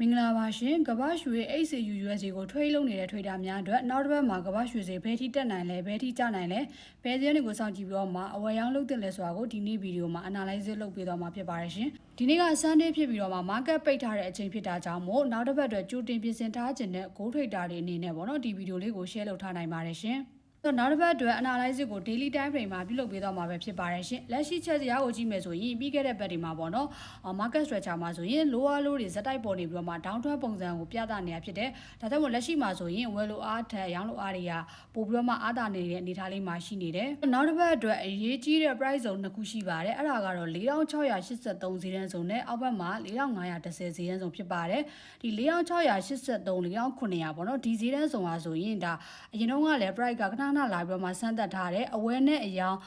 မင်္ဂလာပါရှင်ကမ္ဘာရွှေ ACU USA ကိုထွေးလုံးနေတဲ့ထွေတာများအတွက်နောက်တစ်ပတ်မှာကမ္ဘာရွှေဈေးဘယ်ထိတက်နိုင်လဲဘယ်ထိကျနိုင်လဲဘယ်ဈေးတွေကိုစောင့်ကြည့်ပြီးတော့မှအဝယ်ရောင်းလုပ်တင်လဲဆိုတာကိုဒီနေ့ဗီဒီယိုမှာ analyze လုပ်ပေးသွားမှာဖြစ်ပါတယ်ရှင်ဒီနေ့က Sunday ဖြစ်ပြီးတော့မှ market ပိတ်ထားတဲ့အချိန်ဖြစ်တာကြောင့်မို့နောက်တစ်ပတ်အတွက်ကြိုတင်ပြင်ဆင်ထားခြင်းနဲ့ gold trader တွေအနေနဲ့ပေါ့နော်ဒီဗီဒီယိုလေးကို share လုပ်ထားနိုင်ပါတယ်ရှင်နောက်တစ်ပတ်အတွက် analysis ကို daily time frame မှာပြုလုပ်ပေးသွားမှာပဲဖြစ်ပါတယ်ရှင်လက်ရှိချက်စရာကိုကြည့်မယ်ဆိုရင်ပြီးခဲ့တဲ့ဘက်တွေမှာပေါ့နော် market structure မှာဆိုရင် lower low တွေဇက်တိုက်ပေါ်နေပြီးတော့မှ down trend ပုံစံကိုပြသနေတာဖြစ်တယ်ဒါကြောင့်မို့လက်ရှိမှာဆိုရင် well လိုအားထက်ရောင်းလိုအားတွေကပို့ပြီးတော့မှအားသာနေတဲ့အနေအထားလေးမှာရှိနေတယ်နောက်တစ်ပတ်အတွက်အရေးကြီးတဲ့ price zone နှစ်ခုရှိပါတယ်အဲ့ဒါကတော့4683ဈေးတန်းဇုံနဲ့အောက်ဘက်မှာ4510ဈေးတန်းဇုံဖြစ်ပါတယ်ဒီ4683 4900ပေါ့နော်ဒီဈေးတန်းဇုံပါဆိုရင်ဒါအရင်တော့ကလည်း price ကခဏခဏလာပြီးတော့မှဆန်းသက်ထားတယ်အဝယ်နဲ့အယောင်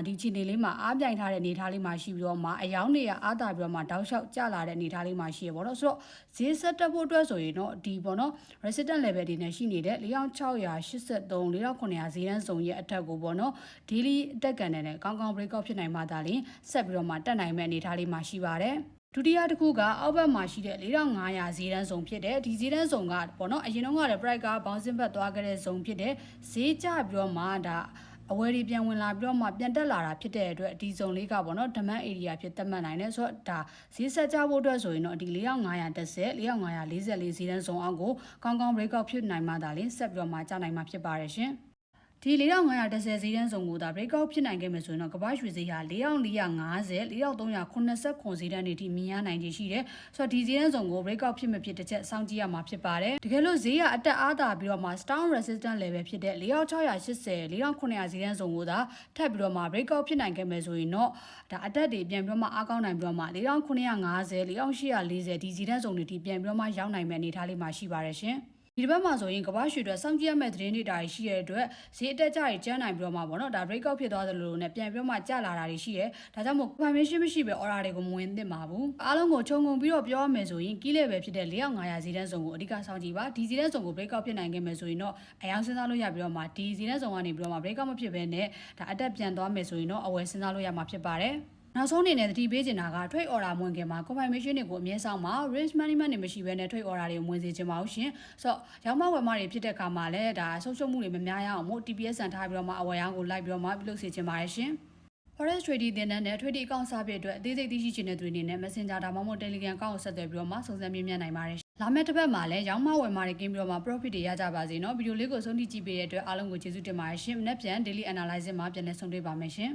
ဒီခြေနေလေးမှာအားပြိုင်ထားတဲ့အနေအထားလေးမှာရှိပြီးတော့မှအယောင်တွေကအားသာပြီးတော့မှတောက်လျှောက်ကျလာတဲ့အနေအထားလေးမှာရှိရပေါ့နော်ဆိုတော့ဈေးဆက်တက်ဖို့အတွက်ဆိုရင်တော့ဒီပေါ့နော် resistance level တွေနဲ့ရှိနေတဲ့4683 4900ဈေးတန်းဇုံရဲ့အထက်ကိုပေါ့နော် daily အတက်ကန်တဲ့ကောင်းကောင်း break out ဖြစ်နိုင်မှသာလျှင်ဆက်ပြီးတော့မှတက်နိုင်မဲ့အနေအထားလေးမှာရှိပါတယ်ဒုတိယတစ်ခုကအောက်ဘက်မှာရှိတဲ့4500ဈေးတန်းစုံဖြစ်တဲ့ဒီဈေးတန်းစုံကပေါ့နော်အရင်တော့ကလည်း price က bouncing back သွားခဲ့တဲ့ဇုံဖြစ်တဲ့ဈေးကျပြီးတော့မှဒါအဝယ်တွေပြန်ဝင်လာပြီးတော့မှပြန်တက်လာတာဖြစ်တဲ့အတွက်ဒီဇုံလေးကပေါ့နော် demand area ဖြစ်သတ်မှတ်နိုင်တယ်ဆိုတော့ဒါဈေးဆက်ကြဖို့အတွက်ဆိုရင်တော့ဒီ4510 4544ဈေးတန်းစုံအောင်ကိုကောင်းကောင်း break out ဖြစ်နိုင်မှသာလျှင်ဆက်ပြီးတော့မှကျနိုင်မှာဖြစ်ပါတယ်ရှင်ဒီ4510ဈေးတန်းစုံကိုဒါ break out ဖြစ်နိုင်ခဲ့မယ်ဆိုရင်တော့ကမ္ဘာရွှေဈေးဟာ4450 4389ဈေးတန်းတွေထိမြင်ရနိုင်ခြေရှိတယ်ဆိုတော့ဒီဈေးတန်းစုံကို break out ဖြစ်မဖြစ်တစ်ချက်စောင့်ကြည့်ရမှာဖြစ်ပါတယ်တကယ်လို့ဈေးကအတက်အားသာပြီးတော့မှ strong resistance level ဖြစ်တဲ့4680 4900ဈေးတန်းစုံကိုဒါထပ်ပြီးတော့မှ break out ဖြစ်နိုင်ခဲ့မယ်ဆိုရင်တော့ဒါအတက်တွေပြန်ပြီးတော့မှအားကောင်းနိုင်ပြီးတော့မှ4950 4840ဒီဈေးတန်းစုံတွေထိပြန်ပြီးတော့မှရောက်နိုင်မယ့်အနေအထားလေးမှာရှိပါတယ်ရှင်ဒီတစ်ပတ်မှာဆိုရင်ကမ္ဘာရွှေအတွက်စောင့်ကြည့်ရမယ့်သတင်းတွေတာရှိရတဲ့အတွက်ဈေးအတက်ကြတွေကျန်းနိုင်ပြီးတော့မှပေါ့နော်ဒါ break out ဖြစ်သွားသလိုနဲ့ပြန်ပြီးတော့မှကျလာတာတွေရှိတယ်ဒါကြောင့်မို့ confirmation မရှိပဲ order တွေကိုမဝင်သင့်ပါဘူးအားလုံးကိုခြုံငုံပြီးတော့ပြောရမယ်ဆိုရင် key level ဖြစ်တဲ့4500ဈေးတန်းစုံကိုအဓိကစောင့်ကြည့်ပါဒီဈေးတန်းစုံကို break out ဖြစ်နိုင်ခဲ့မယ်ဆိုရင်တော့အယောင်စဉ်းစားလို့ရပြီးတော့မှဒီဈေးတန်းစုံကနေပြီးတော့မှ break out မဖြစ်ဘဲနဲ့ဒါအတက်ပြန်သွားမယ်ဆိုရင်တော့အဝယ်စဉ်းစားလို့ရမှာဖြစ်ပါတယ်နောက်ဆုံးအနေနဲ့သတိပေးချင်တာက trade order ဝင်ခင်မှာ confirmation တွေကိုအမြဲဆောင်ပါ risk management တွေမရှိဘဲနဲ့ trade order တွေဝင်စေချင်ပါဘူးရှင်ဆိုတော့ရောင်းမဝယ်မတွေဖြစ်တဲ့အခါမှာလည်းဒါဆုံးရှုံးမှုတွေမများရအောင်မို့ TPS ဆန်ထားပြီးတော့မှအဝယ်ရောင်းကိုလိုက်ပြီးတော့မှပြုလုပ်စေချင်ပါတယ်ရှင်Forex trading တင်တဲ့ trading account စပစ်အတွက်အသေးစိတ်သိရှိချင်တဲ့သူတွေအနေနဲ့ Messenger ဒါမှမဟုတ် Telegram account ကိုဆက်သွယ်ပြီးတော့မှစုံစမ်းမြင်မြန်နိုင်ပါတယ်လာမယ့်တစ်ပတ်မှာလည်းရောင်းမဝယ်မတွေကင်းပြီးတော့မှ profit တွေရကြပါစေเนาะဗီဒီယိုလေးကိုဆုံးဖြတ်ကြည့်ပေးတဲ့အတွက်အားလုံးကိုကျေးဇူးတင်ပါတယ်ရှင်မနေ့ပြန် daily analysis မှာပြန်လည်ဆုံတွေ့ပါမယ်ရှင်